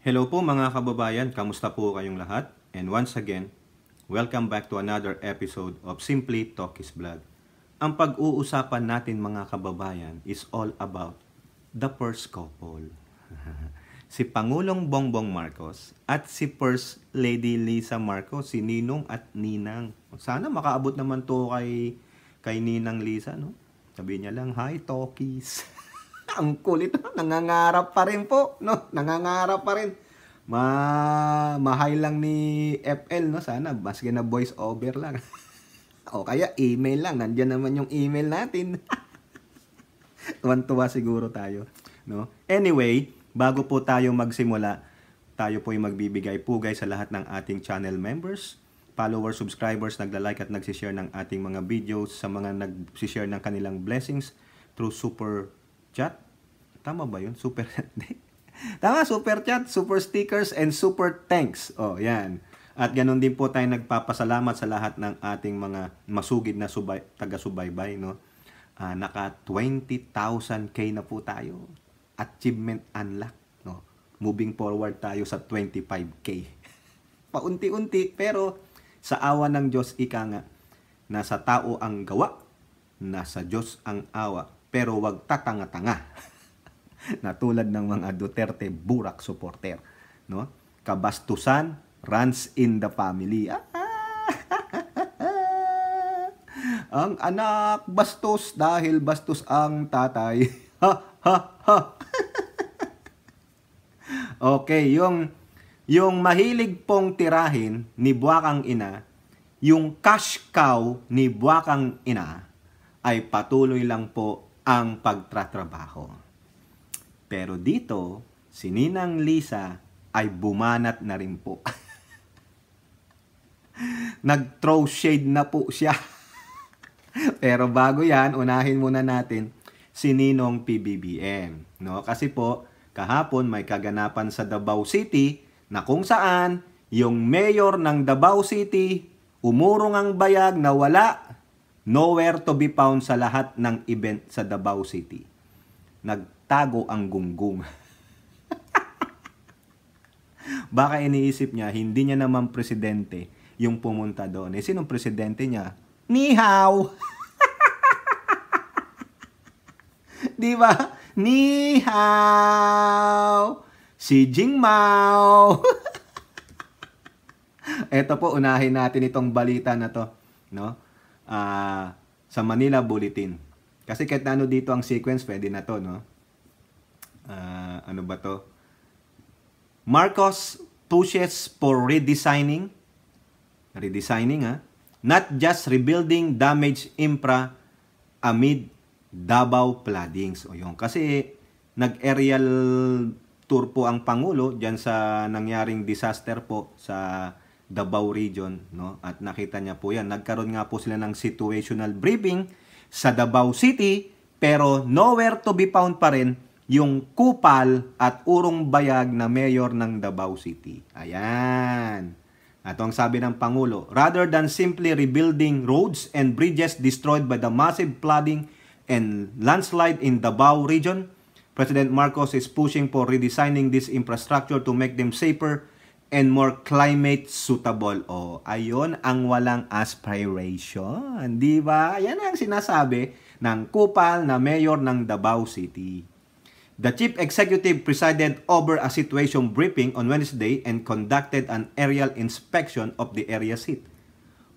Hello po mga kababayan, kamusta po kayong lahat? And once again, welcome back to another episode of Simply Talkies Vlog. Ang pag-uusapan natin mga kababayan is all about the first couple. Si Pangulong Bongbong Marcos at si First Lady Lisa Marcos, si Ninong at Ninang. Sana makaabot naman to kay Ninang Lisa, no? Sabi niya lang, "Hi, Talkies." Ang kulit, no? Nangangarap pa rin po, no? Nangangarap pa rin. Mahay lang ni FL, no? Sana, maski na voice over lang. O kaya email lang. Nandiyan naman yung email natin. Tuwan-tuwa siguro tayo, no? Anyway, bago po tayo magsimula, tayo po yung magbibigay pugay sa lahat ng ating channel members, followers, subscribers, nagla-like at nagsishare ng ating mga videos, sa mga nagsishare ng kanilang blessings through super chat. Tama ba yun? Super Tama, super chat, super stickers, and super thanks. O, yan. At ganun din po tayo nagpapasalamat sa lahat ng ating mga masugid na taga-subaybay, no? Naka 20,000K na po tayo. Achievement unlock, no? Moving forward tayo sa 25K. Paunti-unti, pero sa awa ng Diyos, ika nga, nasa tao ang gawa, nasa Diyos ang awa. Pero wag tatanga-tanga. Na tulad ng mga Duterte burak supporter, no? Kabastusan runs in the family. Ang anak bastos dahil bastos ang tatay. Ha ha ha. Okay, yung mahilig pong tirahin ni Buwakang Ina, yung cash cow ni Buwakang Ina ay patuloy lang po ang pagtatrabaho. Pero dito, si Ninang Lisa ay bumanat na rin po. Nag-throw shade na po siya. Pero bago yan, unahin muna natin si Ninong PBBM. No? Kasi po, kahapon may kaganapan sa Davao City na kung saan yung mayor ng Davao City umurong ang bayag na wala, nowhere to be found sa lahat ng event sa Davao City. Nagtago ang gunggong. Baka iniisip niya, hindi niya naman presidente yung pumunta doon. Eh, sinong presidente niya? Ni hao! Di ba? Ni hao! Si Jing Mao! Ito po, unahin natin itong balita na to, no? Sa Manila Bulletin. Kasi kahit ano dito ang sequence, pwede na to, no? Ano ba to? Marcos pushes for redesigning. Redesigning, ha? Not just rebuilding damaged infra amid Davao floodings. O yun. Kasi nag-aerial tour po ang Pangulo dyan sa nangyaring disaster po sa Davao region, no? At nakita niya po yan. Nagkaroon nga po sila ng situational briefing sa Davao City, pero nowhere to be found pa rin yung kupal at urong bayag na mayor ng Davao City. Ayan. At ang sabi ng Pangulo, rather than simply rebuilding roads and bridges destroyed by the massive flooding and landslide in Davao region, President Marcos is pushing for redesigning this infrastructure to make them safer and more climate suitable. O, ayon ang walang aspiration. Di ba? Yan ang sinasabi ng kupal na mayor ng Davao City. The chief executive presided over a situation briefing on Wednesday and conducted an aerial inspection of the area's hit.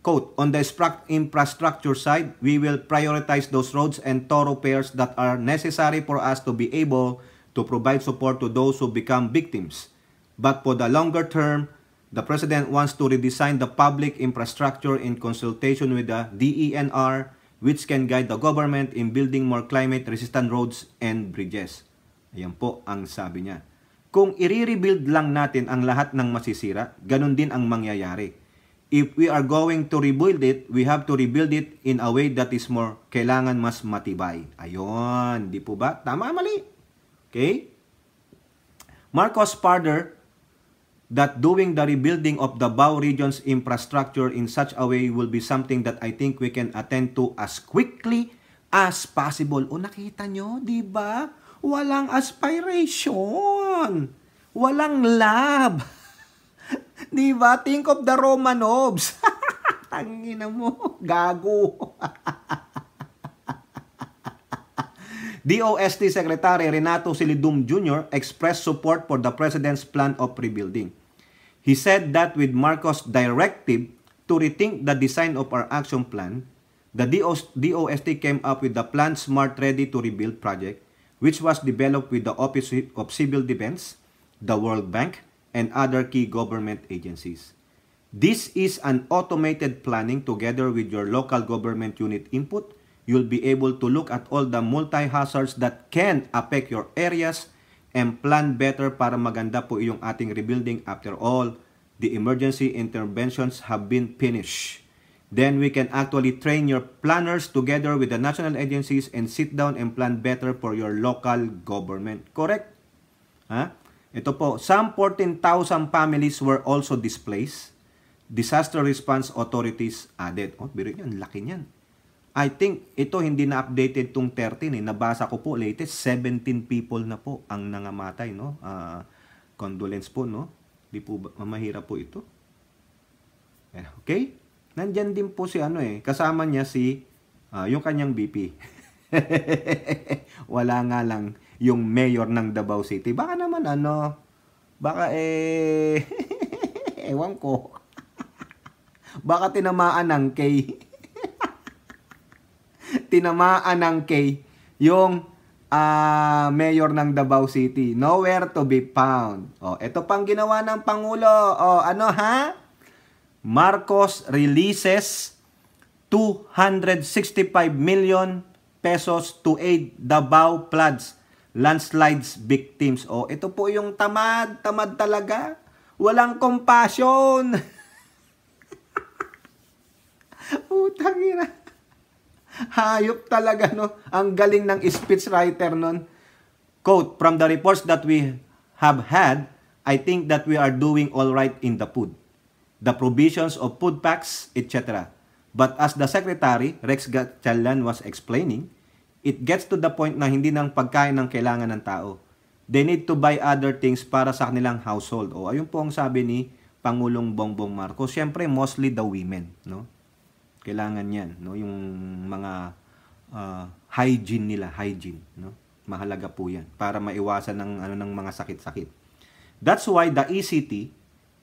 Quote, on the infrastructure side, we will prioritize those roads and thoroughfares that are necessary for us to be able to provide support to those who become victims. But for the longer term, the President wants to redesign the public infrastructure in consultation with the DENR, which can guide the government in building more climate-resistant roads and bridges. Ayan po ang sabi niya. Kung i-rebuild lang natin ang lahat ng masisira, ganun din ang mangyayari. If we are going to rebuild it, we have to rebuild it in a way that is more, kailangan mas matibay. Ayon, di po ba? Tama, mali. Okay? Marcos further that doing the rebuilding of the Davao region's infrastructure in such a way will be something that I think we can attend to as quickly as possible. O nakita nyo, di ba? Walang aspiration. Walang lab. Di ba? Think of the Romanovs. Tangina mo, gago. DOST Secretary Renato Silidum Jr. expressed support for the President's plan of rebuilding. He said that with Marcos' directive to rethink the design of our action plan, the DOST came up with the Plan Smart Ready to Rebuild project, which was developed with the Office of Civil Defense, the World Bank, and other key government agencies. This is an automated planning together with your local government unit input. You'll be able to look at all the multi-hazards that can affect your areas and plan better para maganda po yung ating rebuilding. After all, the emergency interventions have been finished. Then we can actually train your planners together with the national agencies and sit down and plan better for your local government. Correct? Ha? Ito po, some 14,000 families were also displaced. Disaster response authorities added. Oh, biro yan, laki niyan. I think ito hindi na updated tong 13 Nabasa ko po latest 17 people na po ang nangamatay, no? Condolence po, no? Di po mahirap po ito. Okay? Nandiyan din po si kasama niya si yung kanyang BP. Wala nga lang yung mayor ng Davao City. Baka naman baka ewan ko. Baka tinamaan ng yung mayor ng Davao City. Nowhere to be found. Oh, ito pang ginawa ng Pangulo. Oh, Marcos releases 265 million pesos to aid Davao floods, landslides victims. Oh, ito po yung tamad talaga. Walang compassion. Putang ina. Hayop talaga, no? Ang galing ng speechwriter nun. Quote, from the reports that we have had, I think that we are doing all right in the food. The provisions of food packs, etc. But as the Secretary, Rex Gatchalian, was explaining, it gets to the point na hindi ng pagkain ang kailangan ng tao. They need to buy other things para sa kanilang household. O, ayun po ang sabi ni Pangulong Bongbong Marcos. Siyempre, mostly the women, no? Kailangan yan, no? Yung mga hygiene nila, no? Mahalaga po yan para maiwasan ng mga sakit-sakit. That's why the ECT,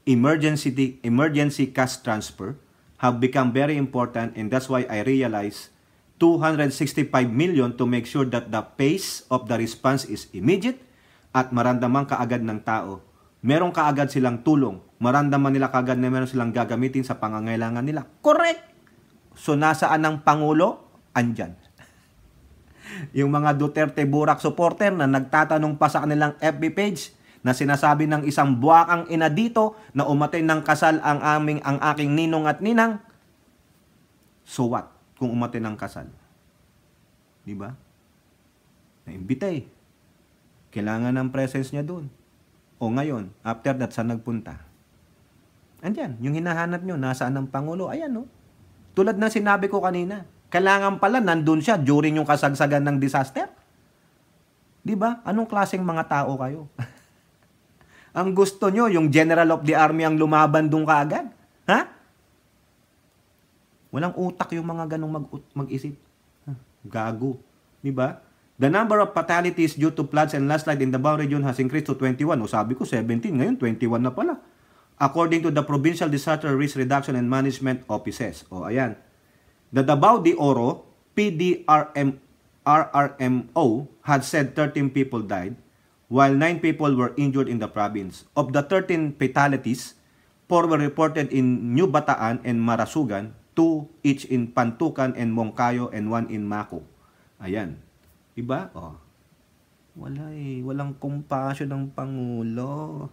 emergency cash transfer, have become very important, and that's why I realized 265 million to make sure that the pace of the response is immediate at maramdaman kaagad ng tao. Meron kaagad silang tulong. Maramdaman nila kaagad na meron silang gagamitin sa pangangailangan nila. Correct! So, nasaan ang Pangulo? Andyan. Yung mga Duterte Burak supporter na nagtatanong pa sa kanilang FB page na sinasabi ng isang buwakang ina dito na umatay ng kasal ang aking ninong at ninang. So what? Kung umatay ng kasal. Di ba? Naimbita eh. Kailangan ng presence niya doon. O ngayon, after that, saan nagpunta? Andyan, yung hinahanap nyo, nasaan ang Pangulo? Ayan, no? Tulad ng sinabi ko kanina, kailangan pala nandun siya during yung kasagsagan ng disaster. Di ba? Anong klaseng mga tao kayo? Ang gusto nyo, yung General of the Army ang lumaban doon kaagad? Ha? Walang utak yung mga ganong mag-isip. Gago. Di ba? The number of fatalities due to floods and landslide in the Davao region has increased to 21. O sabi ko 17, ngayon 21 na pala. According to the Provincial Disaster Risk Reduction and Management Offices. O ayan. The Davao de Oro, RRMO, had said 13 people died, while 9 people were injured in the province. Of the 13 fatalities, 4 were reported in New Bataan and Marasugan, 2 each in Pantukan and Moncayo, and 1 in Mako. Ayan. Diba? Oh. Wala eh. Walang compassion ng Pangulo.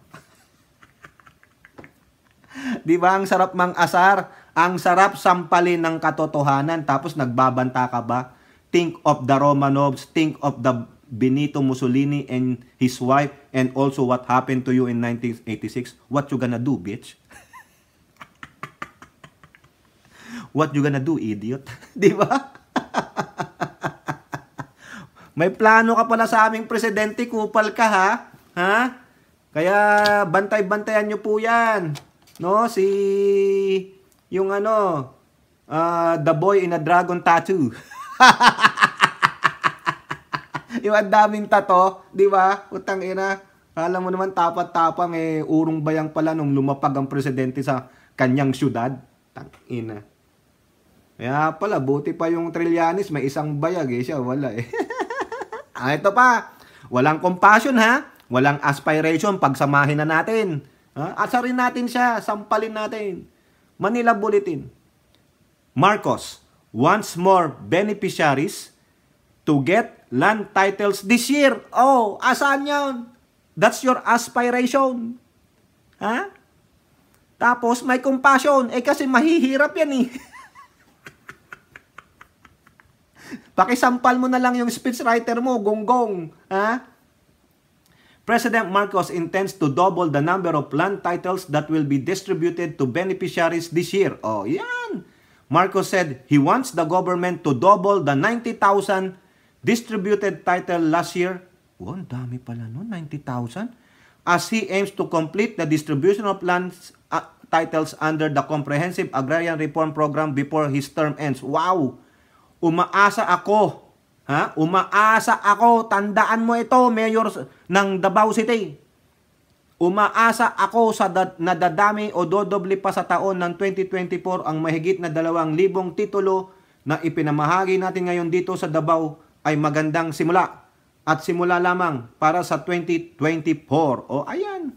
Diba ang sarap mang asar? Ang sarap sampalin ng katotohanan tapos nagbabanta ka ba? Think of the Romanovs, think of the Benito Mussolini and his wife, and also what happened to you in 1986. What you gonna do, bitch? What you gonna do, idiot? Di ba? May plano ka pala sa aming presidente, kupal ka ha? Ha? Kaya bantay-bantayan nyo po yan. No, yung the boy in a dragon tattoo. Yung ang daming tato, di ba? Utang ina. Alam mo naman, tapat-tapang urong bayang pala nung lumapag ang presidente sa kanyang syudad. Tang ina. Kaya pala, buti pa yung Trillanes, may isang bayag siya, wala ito pa, walang compassion walang aspiration, pagsamahin na natin. Asarin natin siya, sampalin natin. Manila Bulletin. Marcos wants more beneficiaries to get land titles this year. Oh, asan yun? That's your aspiration. Tapos may compassion. Kasi mahihirap yan Pakisampal mo na lang yung speechwriter mo, gonggong. President Marcos intends to double the number of land titles that will be distributed to beneficiaries this year. Oh, yan. Marcos said he wants the government to double the 90,000 distributed title last year. Oh, ang dami pala no, 90,000. As he aims to complete the distribution of land titles under the Comprehensive Agrarian Reform Program before his term ends. Wow! Umaasa ako. Umaasa ako. Tandaan mo ito, Mayor ng Davao City. Umaasa ako sa nadadami o dodoble pa sa taon ng 2024 ang mahigit na 2,000 titulo na ipinamahagi natin ngayon dito sa Davao ay magandang simula. At simula lamang para sa 2024. O ayan.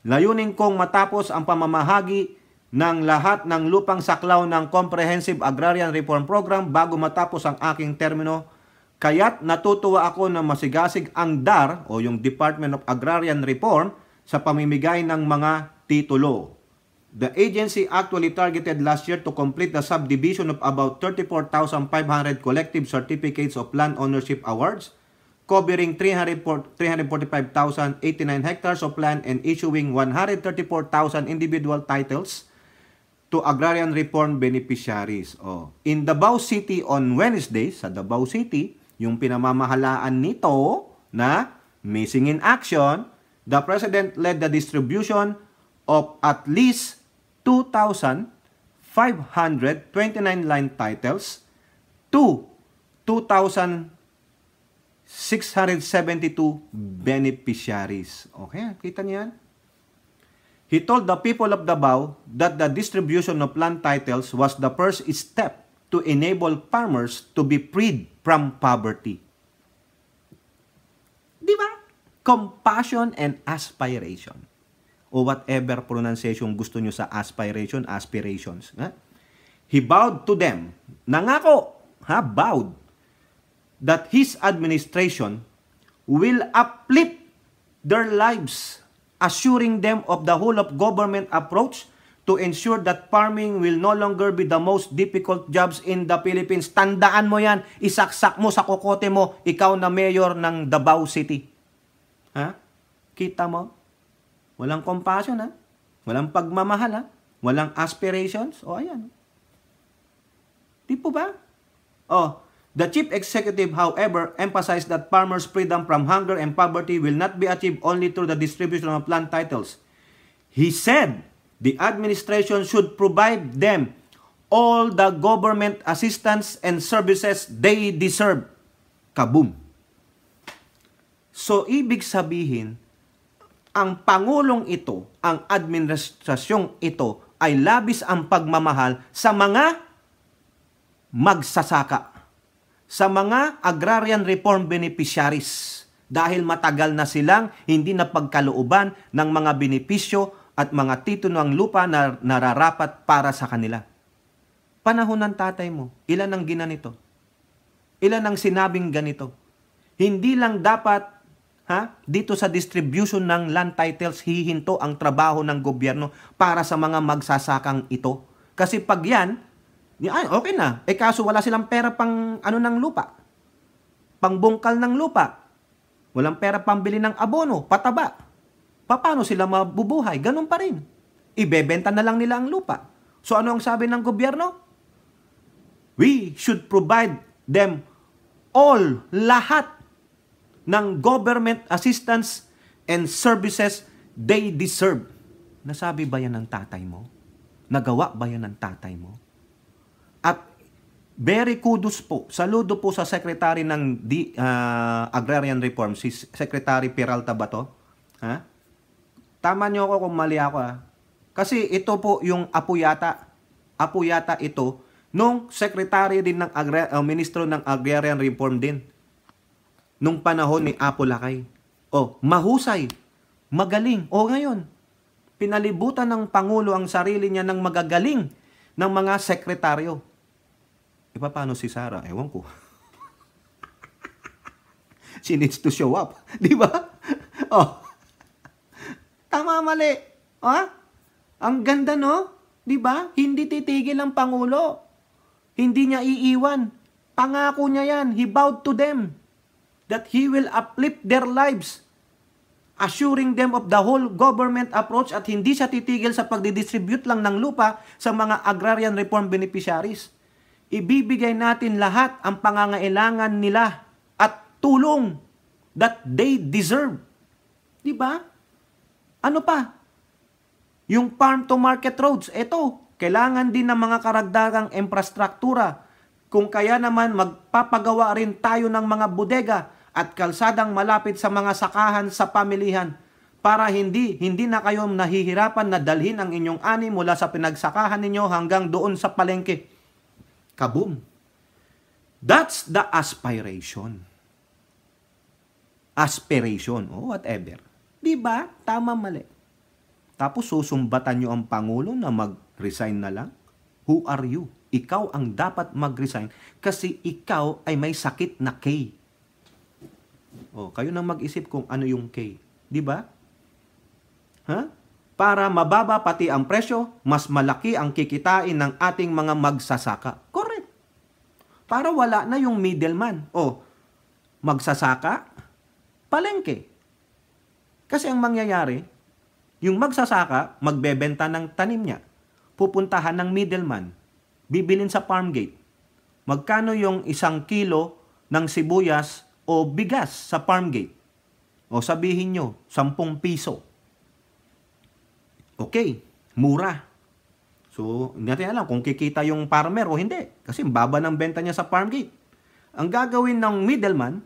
Layunin kong matapos ang pamamahagi ng lahat ng lupang saklaw ng Comprehensive Agrarian Reform Program bago matapos ang aking termino. Kaya't natutuwa ako na masigasig ang DAR o yung Department of Agrarian Reform sa pamimigay ng mga titulo. The agency actually targeted last year to complete the subdivision of about 34,500 collective certificates of land ownership awards, covering 345,089 hectares of land and issuing 134,000 individual titles to agrarian reform beneficiaries. In Davao City on Wednesday, sa Davao City, yung pinamamahalaan nito na missing in action, the President led the distribution of at least 2,529 land titles to 2,672 beneficiaries. Okay, kita niyo yan? He told the people of Davao that the distribution of land titles was the first step to enable farmers to be freed from poverty. Di ba? Compassion and aspiration. O whatever pronunciation gusto nyo sa aspiration, aspirations. He vowed to them, nangako, vowed, that his administration will uplift their lives, assuring them of the whole of government approach to ensure that farming will no longer be the most difficult jobs in the Philippines. Tandaan mo yan, isaksak mo sa kokote mo, ikaw na mayor ng Davao City. Kita mo? Walang compassion, walang pagmamahal, walang aspirations. Ayan. Di po ba? The chief executive, however, emphasized that farmers' freedom from hunger and poverty will not be achieved only through the distribution of land titles. He said the administration should provide them all the government assistance and services they deserve. Kaboom! So, ibig sabihin, ang Pangulong ito, ang administrasyong ito, ay labis ang pagmamahal sa mga magsasaka, sa mga agrarian reform beneficiaries dahil matagal na silang hindi napagkalooban ng mga benepisyo at mga titulo ng lupa na nararapat para sa kanila. Panahon ng tatay mo, ilan ang ginanito? Ilan ang sinabing ganito? Hindi lang dapat dito sa distribution ng land titles hihinto ang trabaho ng gobyerno para sa mga magsasakang ito. Kasi pag yan, okay na. Kaso wala silang pera pang ng lupa. Pangbungkal ng lupa. Walang pera pambili ng abono, pataba. Paano sila mabubuhay? Ganun pa rin. Ibebenta na lang nila ang lupa. So ano ang sabi ng gobyerno? We should provide them all, lahat ng government assistance and services they deserve. Nasabi ba yan ng tatay mo? Nagawa ba yan ng tatay mo? At very kudos po, saludo po sa Secretary ng Agrarian Reform, si Secretary Peralta ba to? Ha? Tama niyo ako kung mali ako, ha? Kasi ito po yung apo yata ito nung Secretary din ng Ministro ng Agrarian Reform din nung panahon ni Apo Lakay. Mahusay, magaling. Ngayon, pinalibutan ng Pangulo ang sarili niya ng magagaling ng mga sekretaryo. Paano si Sara? Ewan ko. She needs to show up. Di ba? Tama, mali. Ang ganda, no? Di ba? Hindi titigil ang Pangulo. Hindi niya iiwan. Pangako niya yan. He vowed to them that he will uplift their lives, assuring them of the whole government approach, at hindi siya titigil sa pagdidistribute lang ng lupa sa mga agrarian reform beneficiaries. Ibibigay natin lahat ang pangangailangan nila at tulong that they deserve. Di ba? Ano pa? Yung farm to market roads, kailangan din ng mga karagdagang infrastruktura. Kung kaya naman, magpapagawa rin tayo ng mga bodega at kalsadang malapit sa mga sakahan sa pamilihan para hindi na kayo nahihirapan na dalhin ang inyong ani mula sa pinagsakahan ninyo hanggang doon sa palengke. Kaboom! That's the aspiration. Aspiration, whatever. Diba? Tama, mali. Tapos susumbatan nyo ang Pangulo na mag-resign na lang? Who are you? Ikaw ang dapat mag-resign kasi ikaw ay may sakit na K. Kayo nang mag-isip kung ano yung K. Di ba? Para mababa pati ang presyo, mas malaki ang kikitain ng ating mga magsasaka. Correct. Para wala na yung middleman. Magsasaka, palengke. Kasi ang mangyayari, yung magsasaka, magbebenta ng tanim niya. Pupuntahan ng middleman. Bibilin sa farm gate. Magkano yung 1 kilo ng sibuyas o bigas sa farm gate? Sabihin nyo, 10 piso. Okay, mura. So, hindi natin alam kung kikita yung farmer o hindi. Kasi baba ng benta niya sa farm gate. Ang gagawin ng middleman,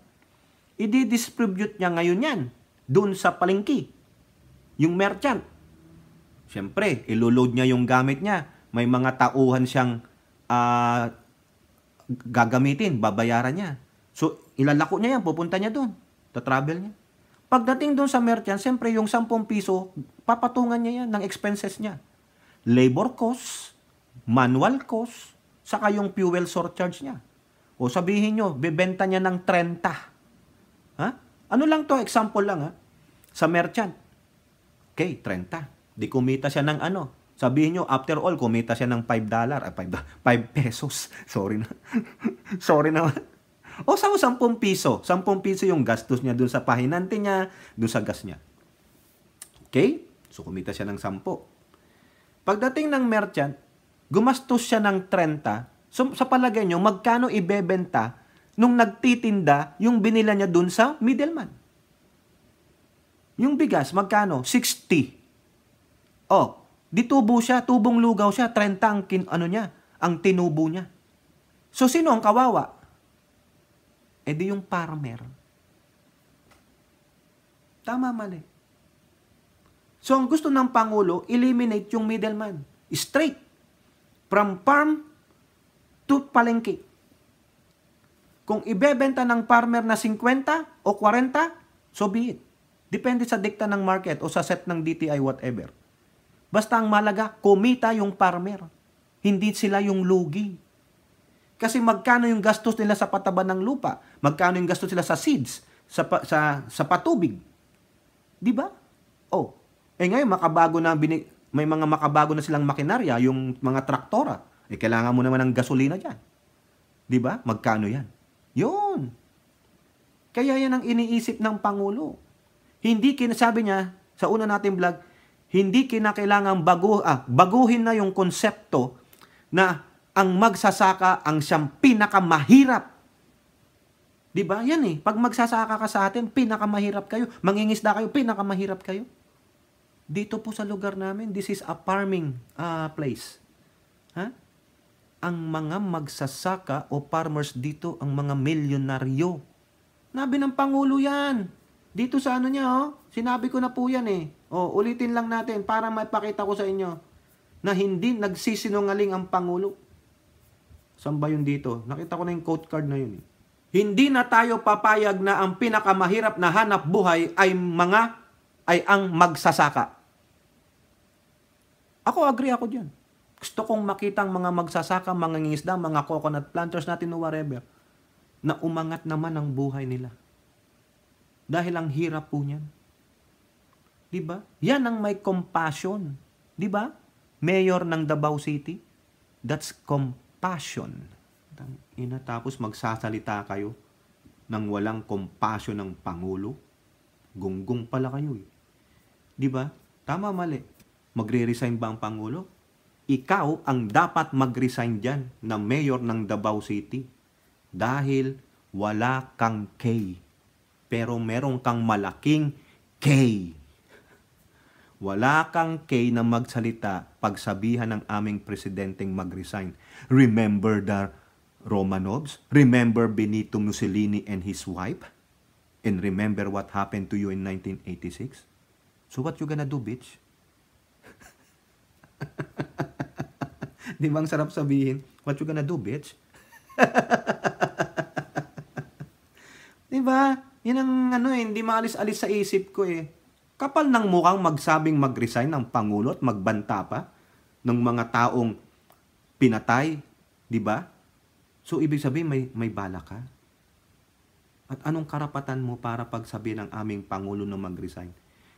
i-distribute niya ngayon yan dun sa palengke. Yung merchant. Siyempre, iloload niya yung gamit niya. May mga tauhan siyang gagamitin, babayaran niya. So, ilalako niya yan, pupunta niya doon. Tatravel niya. Pagdating doon sa merchant, siyempre yung 10 piso, papatungan niya yan ng expenses niya. Labor cost, manual cost, saka yung fuel surcharge niya. Sabihin nyo, bibenta niya ng 30. Ano lang to? Example lang, sa merchant. Okay, 30. Di kumita siya ng Sabihin nyo, after all, kumita siya ng $5. 5 pesos. Sorry na. Sorry naman. Sa 10 piso. 10 piso yung gastos niya dun sa pahinante niya, dun sa gas niya. Okay? So, kumita siya ng 10. Pagdating ng merchant, gumastos siya ng 30. So, sa palagay nyo, magkano ibebenta nung nagtitinda yung binila niya dun sa middleman? Yung bigas, magkano? 60. Di tubo siya, tubong lugaw siya, 30 ang tinubo niya. So, sino ang kawawa? Di yung farmer. Tama, mali. So, ang gusto ng Pangulo, eliminate yung middleman. Straight. From farm to palengke. Kung ibebenta ng farmer na 50 o 40, so be it. Depende sa dikta ng market o sa set ng DTI, whatever. Basta ang malaga, kumita yung farmer. Hindi sila yung lugi. Kasi magkano yung gastos nila sa pataba ng lupa? Magkano yung gastos nila sa seeds? Sa patubig? Di ba? Ngayon, may mga makabago na silang makinarya, yung mga traktora. Kailangan mo naman ng gasolina dyan. Di ba? Magkano yan? Yun. Kaya yan ang iniisip ng Pangulo. Hindi sabi niya, sa una nating vlog, hindi kinakailangang baguhin na yung konsepto na ang magsasaka ang siyang pinakamahirap. Di ba? Yan eh. Pag magsasaka ka sa atin, pinakamahirap kayo. Mangingisda kayo, pinakamahirap kayo. Dito po sa lugar namin, this is a farming place. Ha? Ang mga magsasaka o farmers dito, ang mga milyonaryo. Nabi ng Pangulo yan. Dito sa ano niya, oh. Sinabi ko na po yan eh. Oh, ulitin lang natin para maipakita ko sa inyo na hindi nagsisinungaling ang Pangulo. Saan ba yun dito? Nakita ko na yung quote card na yun eh. Hindi na tayo papayag na ang pinakamahirap na hanap buhay ay ang magsasaka. Ako, agree ako dyan. Gusto kong makita ang mga magsasaka, mga ngingisda, mga coconut planters natin o whatever, na umangat naman ang buhay nila. Dahil ang hirap po niyan. Diba? Yan ang may compassion. Diba? Mayor ng Davao City, that's compassion. Tapos magsasalita kayo nang walang compassion ng Pangulo. Gunggong pala kayo eh. Diba? Tama, mali. Magre-resign ba ang Pangulo? Ikaw ang dapat mag-resign dyan na mayor ng Davao City. Dahil wala kang K. Pero meron kang malaking K. Wala kang K na magsalita pagsabihan ng aming presidenteng mag-resign. Remember the Romanovs? Remember Benito Mussolini and his wife? And remember what happened to you in 1986? So what you gonna do, bitch? Di ba ang sarap sabihin? What you gonna do, bitch? Di ba? Yan ang hindi maalis-alis sa isip ko eh. Kapal ng mukhang magsabing mag-resign ng Pangulo at magbanta pa ng mga taong pinatay. Di ba? So, ibig sabihin, may bala ka. At anong karapatan mo para pagsabihin ng aming Pangulo na mag-resign?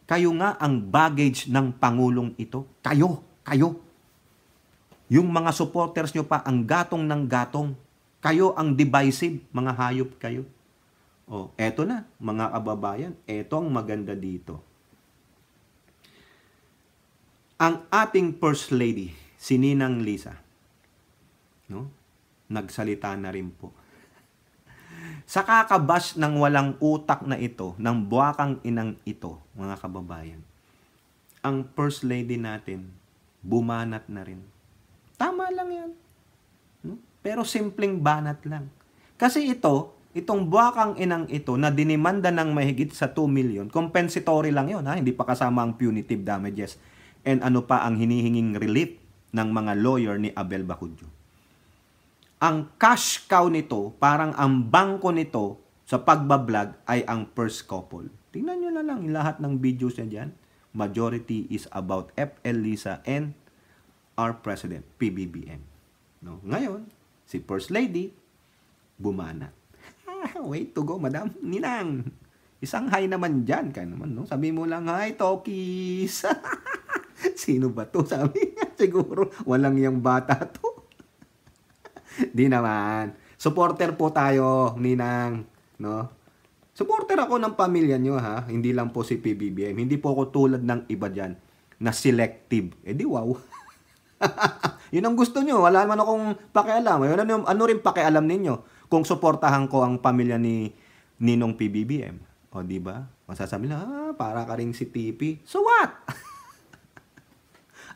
Kayo nga ang baggage ng Pangulong ito. Kayo. Yung mga supporters nyo pa, ang gatong ng gatong. Kayo ang divisive, mga hayop kayo. O, eto na, mga kababayan. Eto ang maganda dito. Ang ating First Lady, si Ninang Lisa, no? Nagsalita na rin po. Sa kakabash ng walang utak na ito, ng buwakang inang ito, mga kababayan, ang First Lady natin, bumanat na rin. Tama lang yan. No? Pero simpleng banat lang. Kasi itong buwakang inang ito na dinimanda ng mahigit sa 2 million, compensatory lang yun, ha? Hindi pa kasama ang punitive damages. And ano pa ang hinihinging relief ng mga lawyer ni Abel Bacudyo. Ang cash cow nito, parang ang bangko nito sa pagbablog ay ang first couple. Tingnan nyo na lang lahat ng videos niya dyan. Majority is about FL Lisa and our President, PBBM. No? Ngayon, si First Lady, bumanat. Wait to go, Madam Ninang. Isang hi naman dyan. Kaya naman, no? Sabi mo lang, hi, Tokis. Sino ba to? Sabi niya, siguro, walang yung bata to. Di naman. Supporter po tayo, Ninang. No? Supporter ako ng pamilya nyo, ha? Hindi lang po si PBBM. Hindi po ako tulad ng iba dyan na selective. Eh di wow. Yun ang gusto nyo. Wala naman akong pakialam. Ano rin pakialam ninyo kung suportahan ko ang pamilya ni Ninong PBBM. O, di ba? Masasabi na, para ka rin si TP. So what?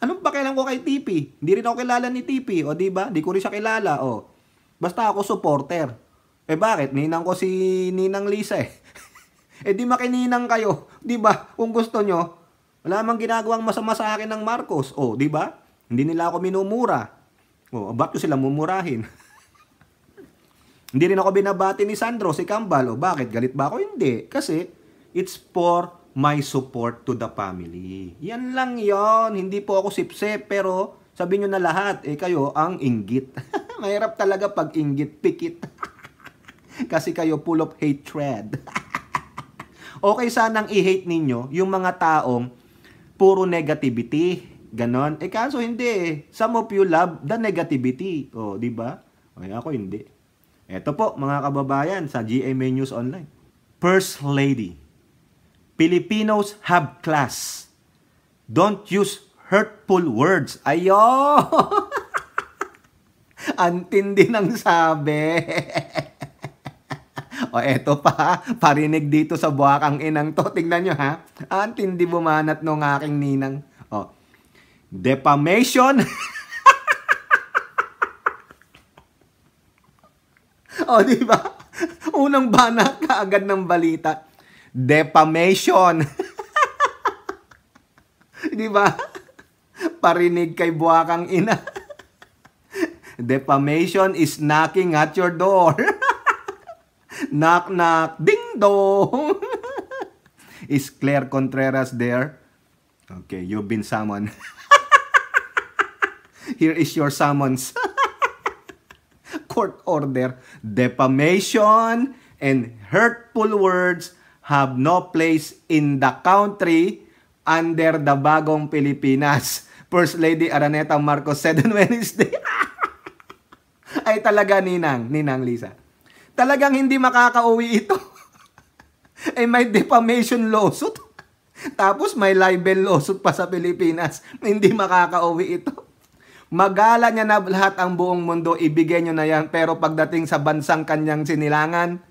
Anong pakialam ko kay TP? Hindi rin ako kilala ni TP. O, di ba? Di ko rin siya kilala. O, basta ako supporter. Eh, bakit? Ninang ko si Ninang Lisa eh. Eh, di makininang kayo. Di ba? Kung gusto nyo, wala mang ginagawang masama sa akin ng Marcos. O, di ba? Hindi nila ako minumura. O, ba't ko sila mumurahin? Hindi rin ako binabati ni Sandro, si Kambal. O, bakit? Galit ba ako? Hindi. Kasi, it's for my support to the family. Yan lang yon. Hindi po ako sipsip, pero sabihin nyo na lahat, eh kayo ang inggit. Mahirap talaga pag inggit, pikit. Kasi kayo full of hatred. Okay sanang i-hate ninyo yung mga taong puro negativity. Ganon. Eh kaso hindi eh. Some of you love the negativity. O, di ba? Okay, ako hindi. Eto po, mga kababayan, sa GMA News Online. First Lady. Filipinos have class. Don't use hurtful words. Ayo! Antindi ng sabi. O eto pa, parinig dito sa buwakang inang to. Tingnan nyo ha. Ang tindi bumanat nung aking ninang. O, defamation. O, di ba? Unang bana kaagad ng balita. Defamation. Di ba? Parinig kay buwakang ina. Defamation is knocking at your door. Knock, knock, ding dong. Is Claire Contreras there? Okay, you've been summoned. Here is your summons. Court order. Defamation and hurtful words have no place in the country under the bagong Pilipinas. First Lady Araneta Marcos said on Wednesday. Ay talaga, Ninang Lisa. Talagang hindi makakauwi ito. Eh may defamation lawsuit. Tapos may libel lawsuit pa sa Pilipinas. Hindi makakauwi ito. Magala niya na lahat ang buong mundo, ibigay nyo na yan. Pero pagdating sa bansang kanyang sinilangan,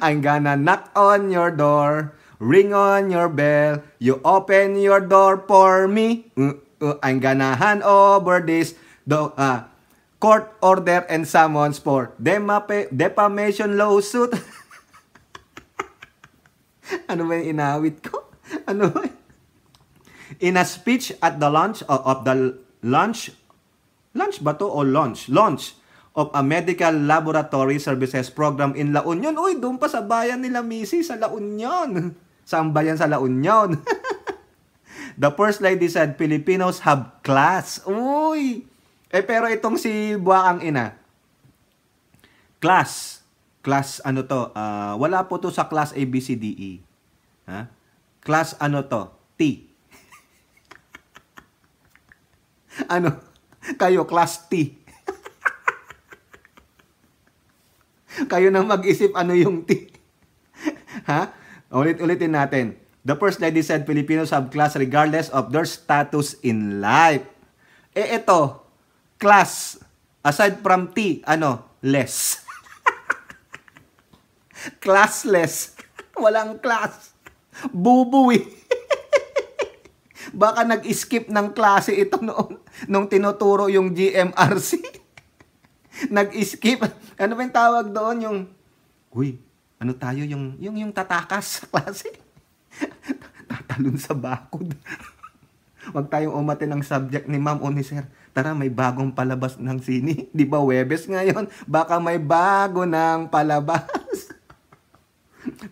I'm gonna knock on your door, ring on your bell, you open your door for me. I'm gonna hand over this court order and summons for defamation lawsuit. Ano ba yung inawit ko? Ano ba? In a speech at the launch of the launch of a medical laboratory services program in La Union. Uy, doon pa sa bayan nila Missy, sa La Union. Saan bayan sa La Union? The First Lady said Filipinos have class. Uy! Pero itong si buwakang ina, class ano to? Wala po to sa class A, B, C, D, E. Ha? Class ano to? T. Ano? Kayo, class T. Kayo nang mag-isip ano yung T. Ha? Ulitin natin. The First Lady said Filipinos have class regardless of their status in life. Ito, class, aside from T, less. Classless. Walang class. Bubuwi. Baka nag-skip ng klase ito noon nung tinuturo yung GMRC. Nag-skip. Ano ba yung tawag doon? Yung, ano tayo? Yung tatakas sa klase. Tatalon sa bakod. Huwag tayong umate ng subject ni ma'am o ni sir. Tara, may bagong palabas ng sini. Di ba Webes ngayon? Baka may bago ng palabas.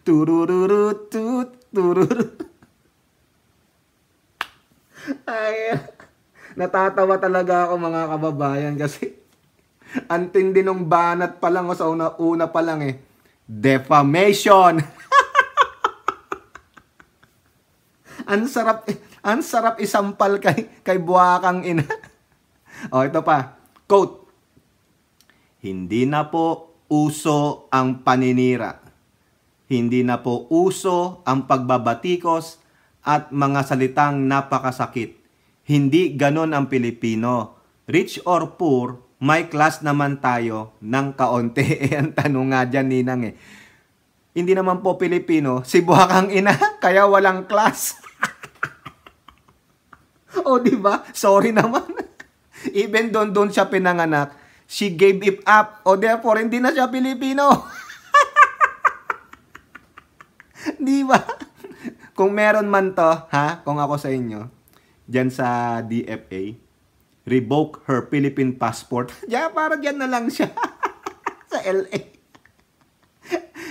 Turururutut, tururut. Ay, natatawa talaga ako mga kababayan kasi ang tindi nung banat pa lang o sa una pa lang defamation. Ang sarap isampal kay buwakang ina. Ito pa. Quote. Hindi na po uso ang paninira. Hindi na po uso ang pagbabatikos at mga salitang napakasakit. Hindi ganon ang Pilipino. Rich or poor, may class naman tayo ng kaunti. Ang tanong nga dyan, Ninang Hindi naman po Pilipino, si buwakang ina, kaya walang class. O, diba? Sorry naman. Even doon siya pinanganak, she gave it up. O, therefore, hindi na siya Pilipino. Diba? Kung meron man to, kung ako sa inyo, dyan sa DFA, revoke her Philippine passport. Para dyan na lang siya. Sa LA.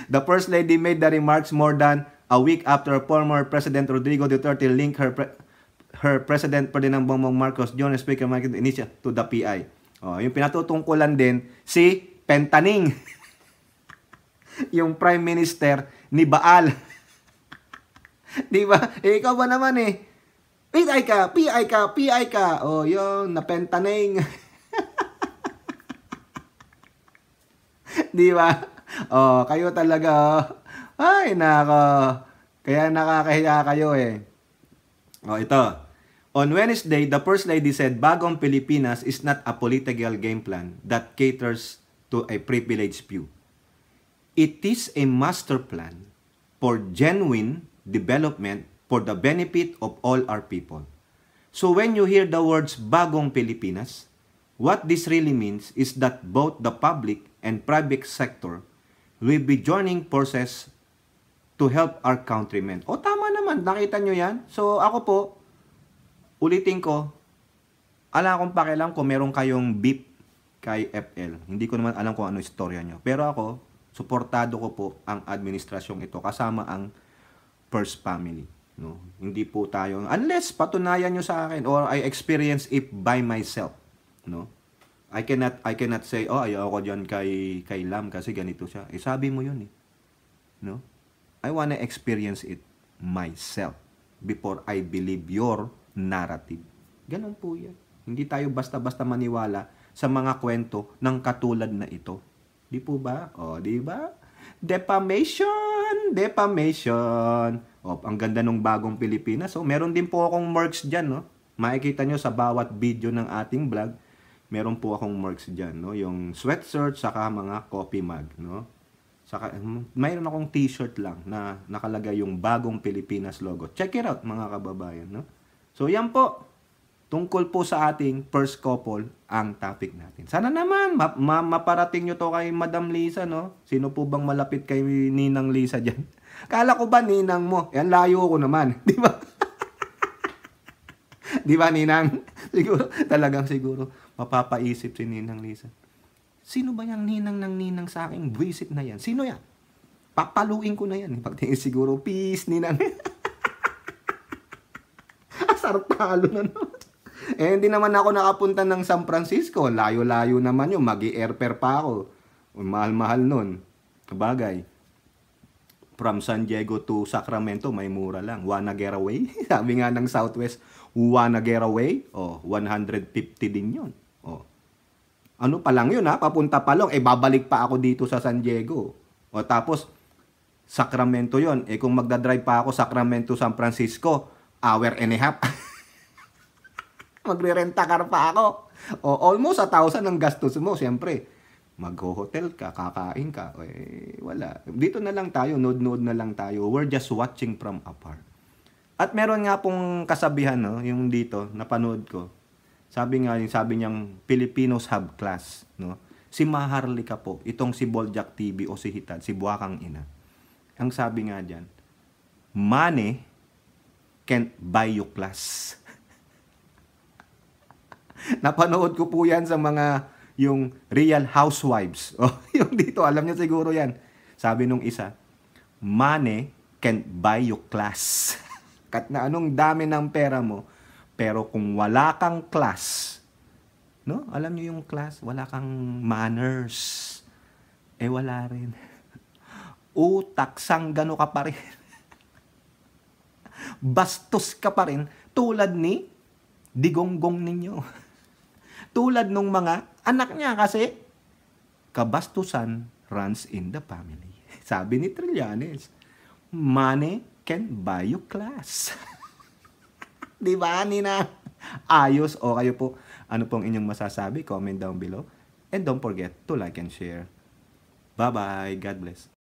The First Lady made the remarks more than a week after former President Rodrigo Duterte linked her President Ferdinand Bongbong Marcos Jr. Speaker Michael Inicia to the PI. Yung pinatutungkulan din si Pentaning. Yung Prime Minister ni Baal. Di ba? Ikaw ba naman PI ka. Yung napentaning. Di ba? Kayo talaga. Ay, nako. Kaya nakakahiya kayo Ito. On Wednesday, the First Lady said Bagong Pilipinas is not a political game plan that caters to a privileged few. It is a master plan for genuine development for the benefit of all our people. So when you hear the words Bagong Pilipinas, what this really means is that both the public and private sector will be joining forces to help our countrymen. O tama naman, nakita nyo yan? So ako po, ulitin ko, ala akong pakialam kung meron kayong beef kay FL. Hindi ko naman alam kung ano istorya nyo. Pero ako, suportado ko po ang administrasyong ito kasama ang First Family. No? Hindi po tayo, unless patunayan nyo sa akin or I experience it by myself. No? I cannot say, oh, ayaw ko dyan kay Lam kasi ganito siya. Eh, sabi mo yun eh. No? I wanna experience it myself before I believe your narrative. Ganun po yan. Hindi tayo basta-basta maniwala sa mga kwento ng katulad na ito. Di po ba? O, di ba? Defamation! Defamation! O, ang ganda ng Bagong Pilipinas. So, meron din po akong merch dyan, no? Makikita nyo sa bawat video ng ating vlog, meron po akong merch dyan, no? Yung sweatshirt, saka mga coffee mug, no? Saka, mayroon akong t-shirt lang na nakalagay yung Bagong Pilipinas logo. Check it out, mga kababayan, no? So, yan po. Tungkol po sa ating first couple ang topic natin. Sana naman maparating nyo to kay Madam Lisa, no? Sino po bang malapit kay Ninang Lisa dyan? Kala ko ba Ninang mo? Yan, layo ko naman. Di ba? Di ba, Ninang? Siguro, talagang siguro, mapapaisip si Ninang Lisa. Sino ba yung Ninang ng Ninang sa aking visit na yan? Sino yan? Papaluin ko na yan. Pagtingin siguro, peace, Ninang. Asartalo na naman. Eh, hindi naman ako nakapunta ng San Francisco. Layo-layo naman yun. Mag-i-airfare pa ako. Mahal-mahal nun. Kabagay. From San Diego to Sacramento, may mura lang. Wanna get away? Sabi nga ng Southwest, wanna get away? Oh, 150 din yun. Oh. Ano pa lang yun ha? Papunta pa lang. Eh, babalik pa ako dito sa San Diego. O tapos, Sacramento yun. Eh, kung magdadrive pa ako Sacramento, San Francisco, hour and a half. Magre-renta car pa ako. O, almost 1,000 ang gastos mo, siyempre. Mag-hotel ka, kakain ka. Eh, wala. Dito na lang tayo, nod-nod na lang tayo. We're just watching from afar. At meron nga pong kasabihan, no, yung dito, napanood ko. Sabi niyang Filipinos have class, no. Si Maharlika po, itong si Boljak TV o si Hitad, si Buwakang Ina. Ang sabi nga diyan, money can't buy you class. Napanood ko po yan sa mga yung Real Housewives. O, yung dito, alam niyo siguro yan. Sabi nung isa, money can't buy you class. Kat na anong dami ng pera mo, pero kung wala kang class, no? Alam niyo yung class, wala kang manners. Eh, wala rin. Utak, sanggano ka pa rin. Bastos ka pa rin, tulad ni Digonggong ninyo. Tulad nung mga anak niya kasi kabastusan runs in the family. Sabi ni Trillanes, money can buy you class. Di ba, Nina? Ayos. O kayo po, ano pong inyong masasabi? Comment down below. And don't forget to like and share. Bye-bye. God bless.